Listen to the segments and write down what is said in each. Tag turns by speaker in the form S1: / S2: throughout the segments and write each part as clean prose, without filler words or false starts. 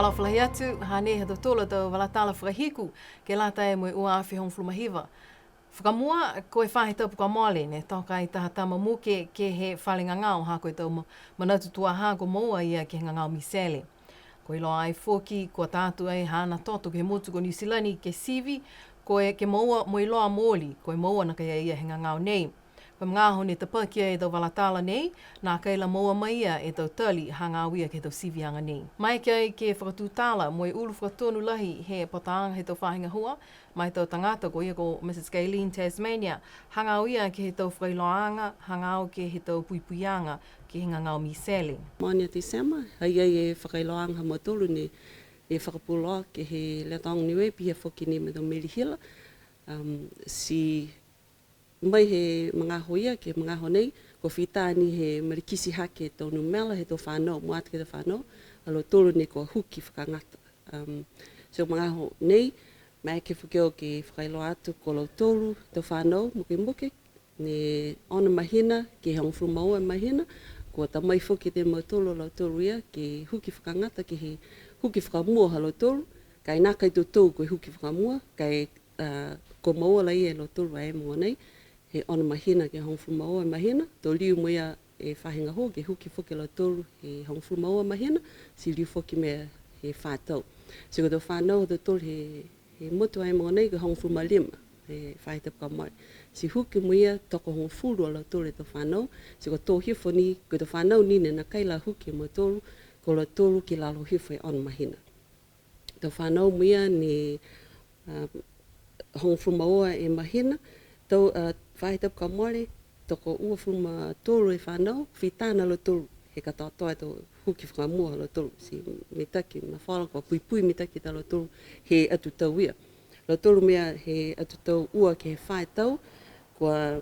S1: Whakala whalahi atu, hane he tola tau walatala whakahiku, ke lata e moe ua awhi hong flumahiva. Whakamua, koe whahe tau puka mole, ne toka i taha tama mu ke he whalinga ngau, ha koe tau manatu tua ha ko moa ia ke ngau misele. Ko ilo ai foki, ko tātu ai hana toto ke motu ko New Zealandi ke sivi, koe ke moa mo iloa mōli, koe moa na kaya ia he ngau nei. Koe mga ne te pakia e tau walatala nei, nā keila moa mai ia e tau tali hanga wia ke tau sivi hanga nei. Mai kai ke whakatūtala mo i ulu whakatonu lahi he potaanga he tau whahinga hua, mai tau tangata ko ia ko Mrs. Gayleen Tasmania, hanga wia ke he tau whailoanga, hanga o ke he tau puipuianga ke he ngau misele.
S2: Mania te sema, hai e whakailoanga mo tolu ne e whakapuloa ke he letong Niue pia whoki ni me tau Merihila. Si mai he mga hoia ke mga honei, ko whitāni he marikisi hake tau numela he tau whanau, moat ke tau whanau, alo tolu ne ko huki whakangata. So mga honei, mai ke whakeo ke whakailo atu ko lau tolu tau whanau, muke, ne ona mahina ke hong frumaua mahina, ko ta mai whoki te mau tolu lau tolu ia ke huki whakangata ke he huki whakamua halo tolu, kai nā kai tūtou koe huki whakamua, kai ko maua lai e lau tolu a e mua nei, he ona mahina ke hongfu maua mahina, tō liu moia e whahinga ho, ke huki whoki lau tolu he hongfu maua mahina, si liu whoki mea he whātau. So ko tō whānau tō tolu he motu ai mua nei ke hongfu malima, he whaitapka mai. Si huki moia toko hongfuru lau tolu e tō whānau, so ko tō hifo ni, ko tō whānau ni ne na kaila huki mo tolu, ko lau tolu ki lalo hifo e ona mahina. Tō whānau moia ne hongfu maua e mahina, tau whaitapka mole, toko ua fuma tolu e whanau, whitāna lo tolu, he katoa tō huki whakamua lo tolu, si mitaki, ma whala ko puipui mitaki ta lo tolu, he atu tau ia. Lo tolu mea he atu tau ua ke he whaitau, kua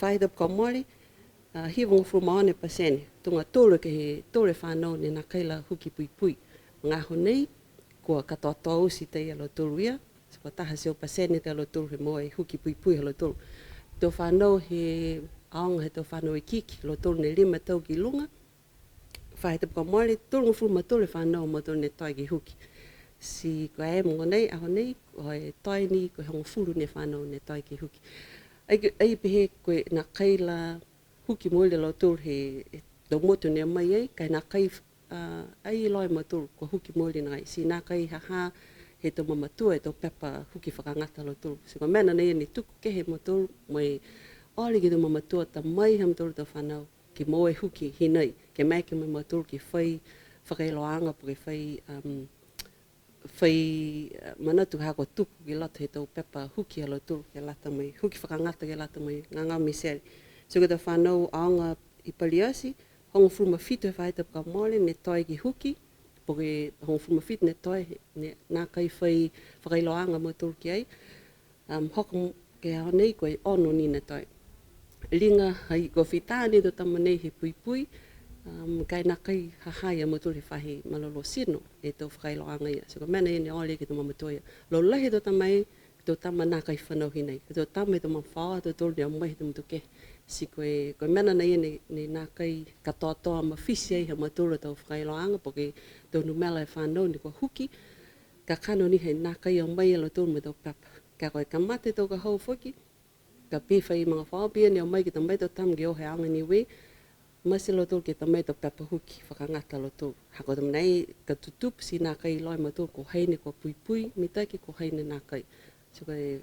S2: whaitapka mole, hiwanga fuma one pasene, tunga tolu ke he tolu e whanau ne nā kaila huki puipui. Ngā honei, kua katoa usi te ia lo tolu ia, ko taha seo pasene te alo tolu he moa e huki puipui alo tolu. Tō whanau he aonga he tō whanau e kiki, lo tolu ne 5 tau ki lunga, whaitapka mole, tolu ngafuma tolu e whanau mo tolu ne toi ki huki. Si ko e mongo nei, aho nei, ko e toi ni, ko he ngafuru ne whanau ne toi ki huki. Ai pehe koe nā kaila huki mole lo tolu he tō motu ne mai ei, kai nā kai ai loi mo tolu ko huki mole nai, si nā kai haha, he tō mamatua e tō pepa huki whakangata lo tolu. So ko mena nei ni tuku ke he mo tolu, mai ole ki tō mamatua ta mai ham tolu tō whanau, ki moe huki hinei, ke mai ke mo tolu ki whai whakailoanga po ke whai manatu hako tuku ki lata he tō pepa huki alo tolu, ke lata mai, huki whakangata ke lata mai, ngā miseri. So ko tō whanau aonga i paliasi, hongo furuma fitu he whaitapka mole, ne toi ki huki, po ke hongfuma fit ne toi, nā kai whai whakailoanga mo tolu ki ai, hoko ke hao nei koe ono ni ne toi. Linga hai ko whitāne tō tama nei he puipui, kai nā kai hahaia mo tolu he whahi malolo sino e tō whakailoanga ia. So ko mena e ne ole ki tō mamatoia. Lo lahi tō tama e, tō tama nā kai whanau hinei. Tō tama e tō mawhawa tō tolu ni au mai tō mutuke. Si koe mena nei ne nā kai katoa ma fisi ai ha ma tolu tō whakailoanga po ke tō numela e whanau ni ko huki, ka kano ni he nā kai au mai alo tolu me tō papa. Ka koe ka mate tō ka hau whoki, ka pēwhai mga whaopia ni au mai ki tā mai tō tam ki ohe anga Niue, masi lo tolu ki tā mai tō papa huki, whakangata lo tolu. Hako tam nei ka tutup si nā kai loi ma tolu ko heine ko puipui, mitaki ko heine nā kai. So koe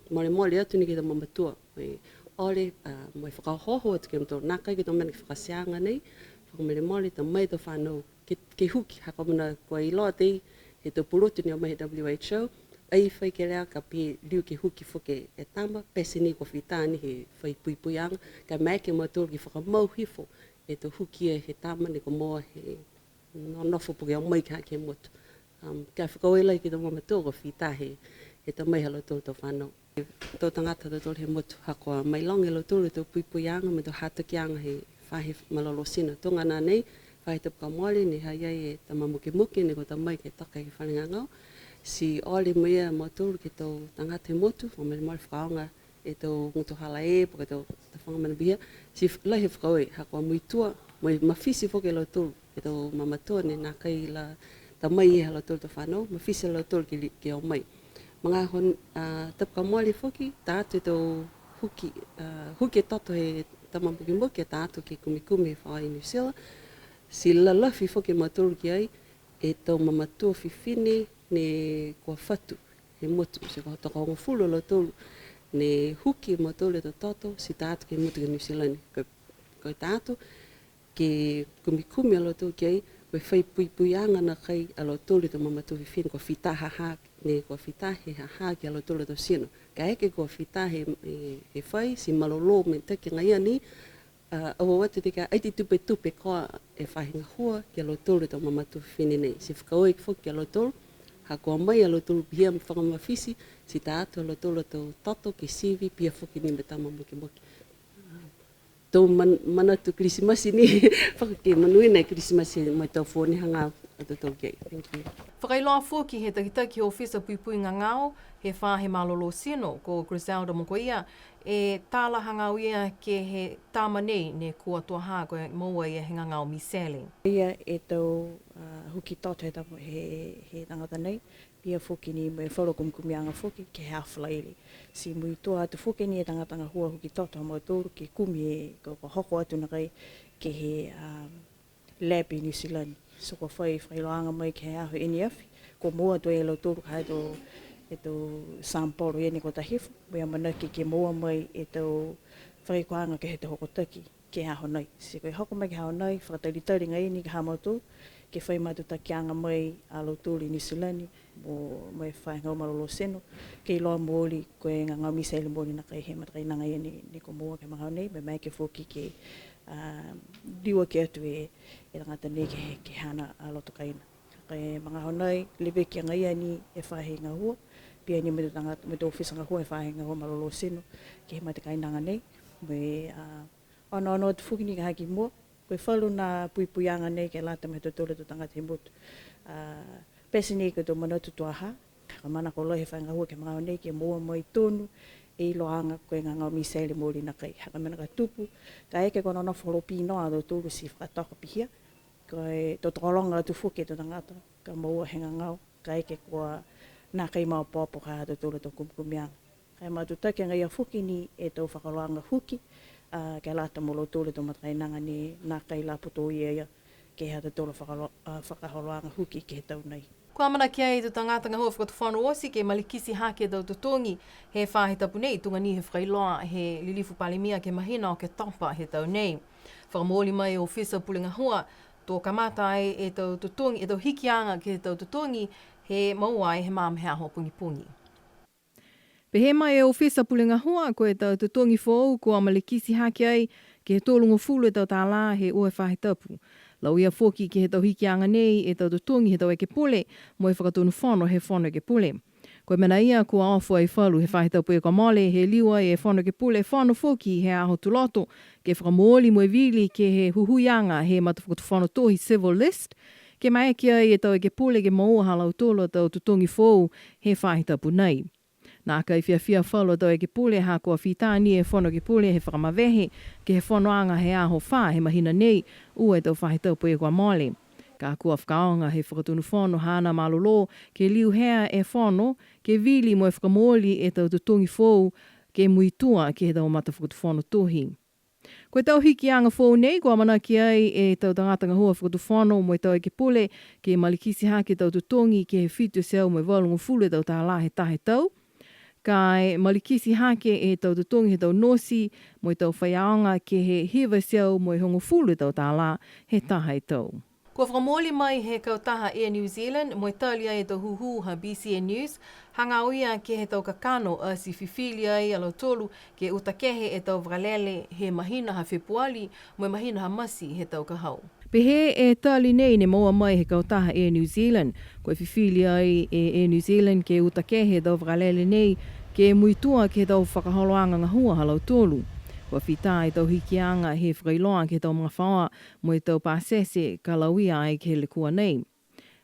S2: mole atu ni ki tā mamatua, ole mo whakahoho atu ke mto nā kai ki tō mena ki whakasianga nei, whakamole tā mai tō whanau ke huki, hako mana kua i loa tei, he tō purotu ni o mai WHO, ai whai ke rea ka pē liu ke huki whuke e tama, pese ni ko whitāni he whai puipuianga, ka mai ke matoro ki whakamau hifo, e tō huki e he tama ni ko moa he nofo puke o mai ka ke motu. Ka whakawelai ki tō mamatoro ko whitā he tō mai halo tō tō whanau. Tō tangata tō tō he motu, hako mai longe lo tō tō puipuianga, me tō hatakianga he whahe malolo sina. Tō ngana nei, whaitapka mole ni hai ai e ta mamuke ni ko ta mai ke taka ki whanenga ngau. Si ole mea mo tōru ki tō tangata e motu, o me mole whakaonga e tō ngutu hala e, po ke tō whangamana bihia. Si lahi whakaoe, hako muitua, Mo mafisi foki lo tolu e tau mamatua ne nā kai la ta mai e lo tolu to whanau, mafisi lo tolu ke o mai. Mga hon tap ka moali foki, ta atu e tau huki e tato he tamampukimuki e ta atu ke kumikumi e whaai New Zealand. Si lalafi foki matolu ki ai, e tau mamatua fifine ne kua whatu, he motu, se kua toka ongo fulo lo tolu, ne huki matolu e tau tato, si ta atu ke motu ke New Zealand. Koe ta atu, ke kumikumi alo tolu ki ai, koe whai puipuianga na kai alo tolu e tau mamatua fifine, kua whitahaha, ne kua whitahe haha ki alo tolu e tau sino. Ka eke kua whitahe he whai, si malolo me teke ngai ani, awa watu te ka aiti tupe koa e whahinga hua ki alo tolu e tau mamatu whine nei. Si whakaoe ki whoki ki alo tolu, ha kua mai alo tolu pia whakamawhisi, si ta atu alo tolu e tau tato ki sivi pia whoki ni me tama moki. Tau manatu krisimasi ni, whakake manuina e krisimasi mai tau whone hanga atu tolu kei. Thank you.
S1: Whakailoa fōki he takitaki o whisa puipui ngā ngāo, he whāhe malolo sino ko Griselda moko ia, e tāla hangau ia ke he tāma nei ne kua tuaha koe maua ia he ngā ngāo miseli.
S3: Ia e tau huki toto he tangata nei, pia whoki ni me wharakumkumianga whoki ke hea whalaili. Si mui toa atu whoki ni e tangatanga hua huki toto mo tōru ke kumi e ko hoko atu na kai ke he lab i New Zealand. So ko whailoanga mai ke hea ho eniafi, ko mua to e lau tōru kai e tau samporo e ni ko tahifu, mea manaki ke mua mai e tau whaikoanga ke he te hokotaki ke hea honai. Si koe hoko mai ke hea honai, whakataritari ngai ni ke hea mautu, ke whai matuta ki anga mai a lau tōru i New Zealand, mo mai whai ngau marolo seno, ke iloa mōli koe ngā ngau misaili mōli na kai he matakai nanga ia ni ko mua ke mahau nei, me mai ke whoki ke diwa ke atu e rangata nei ke hana a loto kaina. Kai mga honai, lewe ki anga ia ni e whahe ngā hua, pia ni me tō whisa ngā hua e whahe ngā hua marolo seno, ke he matakai nanga nei, me ono atu whuki ni ka haki mua, koe whalu nā puipuianga nei ke lata me tōtore tō tangata he motu. Pesi nei ko tō manatu tuaha, ka mana ko lohe whae ngā hua ke mga honei ke mua mai tonu, e iloanga koe ngā ngau misele mōri na kai. Haka mena ka tupu, ka eke kono na wholopi noa tō tōru si whakataka pihia, koe tō tōronga atu whuke tō tangata, ka maua he ngā ngau, ka eke kua nā kai mau pōpo ka tō tōru tō kumkumianga. Kai mātu take ngai a whuki ni e tō whakaloanga huki, ke lata molo tōru tō matainanga ni nā kai la puto ia ke hea tō tōru whakaholoanga huki ke he tau nei.
S1: Kua mana ki ai tō tangatanga hua whakatawhanu osi ke malikisi hake tau tutongi he whahe tapu nei, tunga ni he whakailoa he lilifu palimia ke mahina o ke tapa he tau nei. Whakamōli mai o whisa pulinga hua, tō kamata ai e tau tutongi, e tau hikianga ke tau tutongi he mauai he māmhea ho pungi. Pe he mai e o whisa pulinga hua, ko e tau tutongi whou kua malikisi hake ai ke he tōlungo fulu e tau tā la he ue whahe tapu. Lau ia whoki ke he tau hikianga nei e tau tutongi he tau eke pule, mo e whakatonu whono he whono eke pule. Koe mena ia kua awhua i whalu he whahe tau pue kua mole, he liwa e whono eke pule, whono whoki he aho tuloto, ke whakamooli mo e vili ke he huhuianga he matawhakatu whono tohi civil list, ke mai eke ai e tau eke pule ke maua halau tolo tau tutongi whou he whahe tapu nei. Nā kai whiawhia whalu tau eke pule ha kua whitāni e whono ke pule he whakamawehe ke he whonoanga he aho whā he mahina nei ua e tau whahe tau pue kua mole. Ka kua whakaonga he whakatunu whono hana malolo ke liu hea e whono ke vili mo e whakamoli e tau tutongi whou ke muitua ke he tau mata whakatu whono tohi. Koe tau hikianga whou nei kua mana ki ai e tau tangatanga hua whakatu whono mo e tau eke pule ke malikisi hake tau tutongi ke he whitu seo mo e walungu fulu e tau tā la he tahe tau. Kai malikisi hake e tau tutongi he tau nosi mo i tau whaiaonga ke he hiwa seo mo i hongo fulu tau tā la he taha e tau. Kua whakamōli mai he kautaha Air New Zealand mo i talia e tau huhu ha BCN News, hanga uia ke he tau kakano a si whiwhili ai alo tolu ke utakehe e tau wralele he mahina ha Februari mo i mahina ha masi he tau kahau. Pe he e tali nei ne maua mai he kautaha Air New Zealand, koe whiwhili ai e Air New Zealand ke utakehe tau wralele nei ke muitua ke tau whakaholoanga ngahua halau tolu. Kua whita e tau hikianga he whakailoa ke tau mga whaoa mo i tau pāsese ka lauia ai ke le kua nei.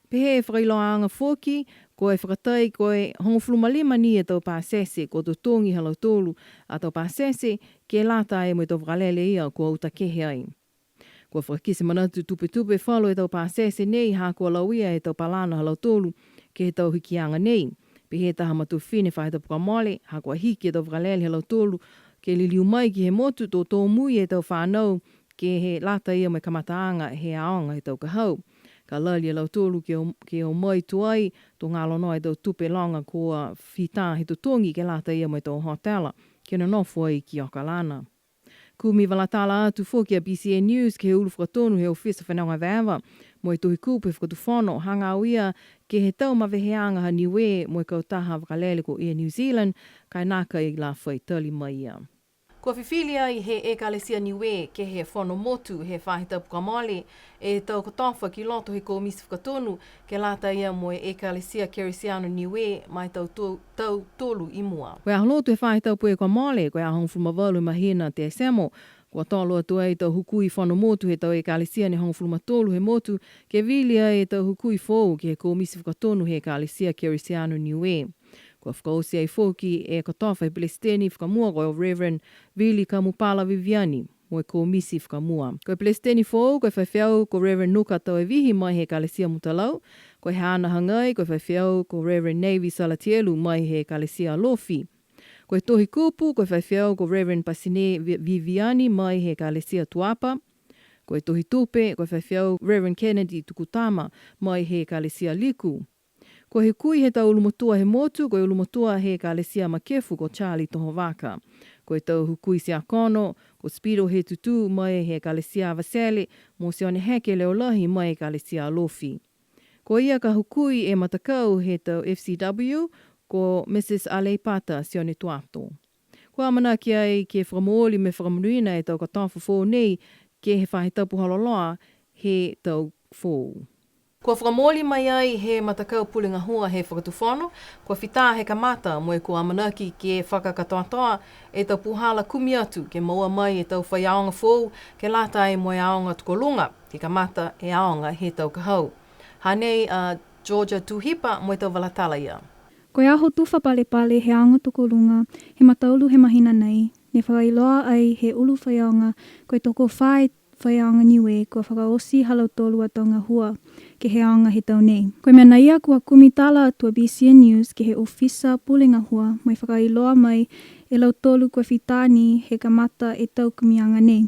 S1: Pe he whakailoanga whoki, koe whakatai koe hongofulumalima ni e tau pāsese ko tutongi halau tolu a tau pāsese ke lata e mo i tau whakalele ia kua utakehe ai. Kua whakakise manatu tupe whalo e tau pāsese nei hā kua lauia e tau palana halau tolu ke he tau hikianga nei. Pe he taha matu whine whahita puka mole, hā kua hiki e tau whakalele halau tolu ke liliu mai ki he motu tō mui e tau whanau ke he lata ia mai kamataanga he aonga he tau kahau. Ka lali lau tōlu ke o mai tuai, tō ngā lono e tau tupe longa kua whita he tutongi ke lata ia mai tō hotela, ke na nofu ai ki Okalana. Kumi walatala atu fōki a BCN News ke he ulu whakatonu he ofisa whanonga vēwa, mo e tohi kūpe whakatuwhono hanga uia ke he tau maweheanga ha Niue mo e kautaha wakalele ko Air New Zealand, kai nāka i la whaitali mai ia. Kua whiwhilia i he ekalesia Niue ke he whono motu he whahita puka mole e tau katofa ki loto he komisi whakatonu ke lata ia mo e ekalesia Keresiano Niue mai tau tolu i mua. Koe aho lotu he whahita pue kua mole, koe aho hongwhulumawalu mahina te semo, kua tolo atu e tau hukui whono motu he tau ekalesia ni hongwhulumatolu he motu ke vilia e tau hukui fōu ke he komisi whakatonu he ekalesia Keresiano Niue. Kua whakaosi ai fōki e katofa he Palestini whakamua koe o Reverend Vili Kamupala Viviani, mo e komisi whakamua. Koe Palestini fōu, koe whaiwhiau ko Reverend Nuka tau e vihi mai he kalesia mutalau, koe he ana hangai, koe whaiwhiau ko Reverend Navy Salatielu mai he kalesia Lofi. Koe tohi kupu, koe whaiwhiau ko Reverend Pasine Viviani mai he kalesia Tuapa. Koe tohi tupe, koe whaiwhiau Reverend Kennedy Tukutama mai he kalesia Liku. Ko he kui he tau ulumotua he motu, ko he ulumotua he kalesia Makefu ko Charlie Tohovaka. Ko he tau hukui se akono, ko Spido he tutu mai he kalesia Vasele, mo se one heke leolahi mai he kalesia Lofi. Ko ia ka hukui e matakau he tau FCW, ko Mrs. Aleipata se one tuato. Ko amana ki ai ke whakamooli me whakamunuina e tau katafu fō nei, ke he whahitapu haloloa he tau fōu. Kua whakamoli mai ai he matakau pulinga hua he whakatuwhono, kua whita he kamata mo e kua amanaki ke whakakatoatoa e tau puhala kumi atu ke maua mai e tau whaiaonga fōu ke lata e mo e aonga tukolunga, ke kamata e aonga he tau kahau. Hanei Georgia Tuhipa mo e tau walatala ia.
S4: Koe aho tuwha pale he aonga tukolunga, he mataulu he mahina nei, ne whakailoa ai he ulu whaiaonga, koe toko whaiaonga Niue kua whakaosi halau tolu atonga hua ke he aonga he tau nei. Koe mea naia kua kumitala atua BCN News ke he ofisa pulinga hua mai whakailoa mai e lau tolu koe whitani he kamata e tau kumianga nei.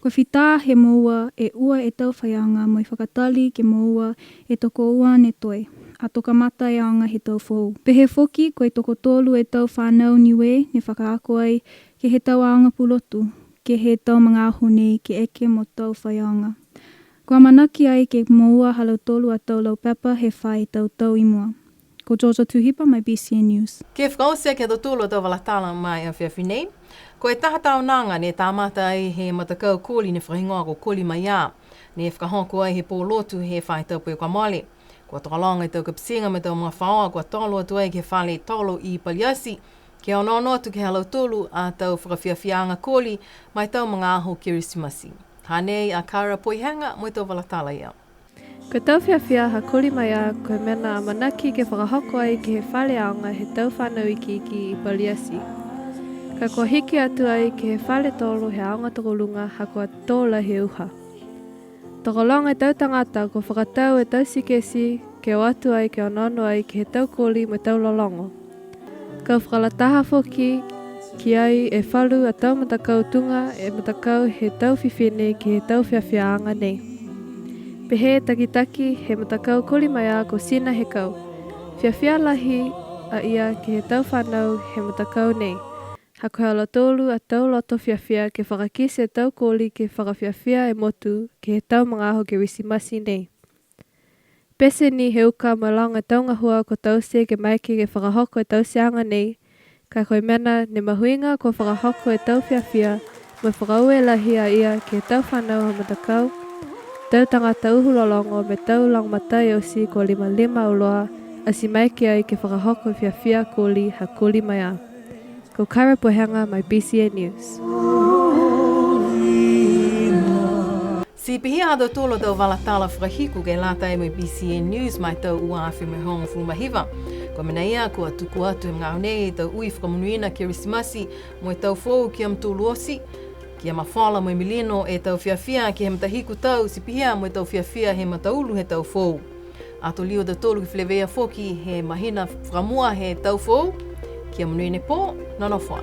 S4: Koe whita he moua e ua e tau whaiaonga mai whakatali ke moua e toko ua ne toi. A toka mata e aonga he tau fōu. Pehe foki koe toko tolu e tau whanau Niue ne whakaako ai ke he tau aonga pulotu, ke he tau mga ahu nei ke eke mo tau whaiaonga. Kua manaki ai ke moua halau tolu a tau lau pepa he whai tau i mua. Ko Georgia Tuhipa mai BCN News.
S1: Ke whakaosia ke tolu tau walatala mai a whiawhi nei. Ko e taha tau nanga ne tāmata ai he matakau kōli ne whahingoa ko kōli mai ā. Ne whakahoko ai he pōlotu he whai tau pui kwa mole. Kua tokalonga i tau kapisinga me tau mga whaoa kua tolo atu ai ke whale tolo i Paliasi. Ke ono atu ke halau tolu a tau whakawhiawhianga kōli mai tau mga aho Kirisimasi. Hanei a Kara Poihanga mo i tau walatala ia.
S5: Ko tau whiawhia ha kōli mai a koe mena manaki ke whakahoko ai ke he whale aonga he tau whanau iki i Paliasi. Ka kua hiki atu ai ke he whale tolo he aonga tokolunga ha kua tōla he uha. Tokolonga e tau tangata ko whakatau e tau sikesi ke o atu ai ke onono ai ke he tau kōli me tau lolongo. Kau whakalataha foki ki ai e whalu a tau matakau tunga e matakau he tau whiwhine ki he tau whiawhiaanga nei. Pehe takitaki he matakau kōli mai a ko sina he kau. Whiawhia lahi a ia ki he tau whanau he matakau nei. Hako hala tolu a tau loto whiawhia ke whakakise tau kōli ke whakawhiawhia e motu ke he tau mga aho ke wisimasi nei. Pese ni he uka malanga taunga hua ko tause ke maiki ke whakahoko e tauseanga nei, ka koe mena ne mahuinga ko whakahoko e tau whiawhia, mo whakaue lahi a ia ke tau whanau ha matakau, tau tangata uhu lolongo me tau langmatai osi ko 5 uloa, asi maiki ai ke whakahoko e whiawhia kōli ha kōli mai a. Ko Kara Poihanga mai BCN News.
S1: Si pihia hado tolo tau walatala whakahiku ke lata e mai BCN News mai tau ua awhi mai honga whulumahiwa. Ko mena ia kua tuku atu he mga nei tau ui whakamunuina Kirisimasi mo e tau fōu ki am tūlu osi Kia mawhala mo milino e tau whiawhia ki he matahiku tau sipihia mo e tau whiawhia he mataulu he tau fou. Ato lio da tolu ki whlewea foki he mahina whamua he tau fou. Kia manuine po, nono wha.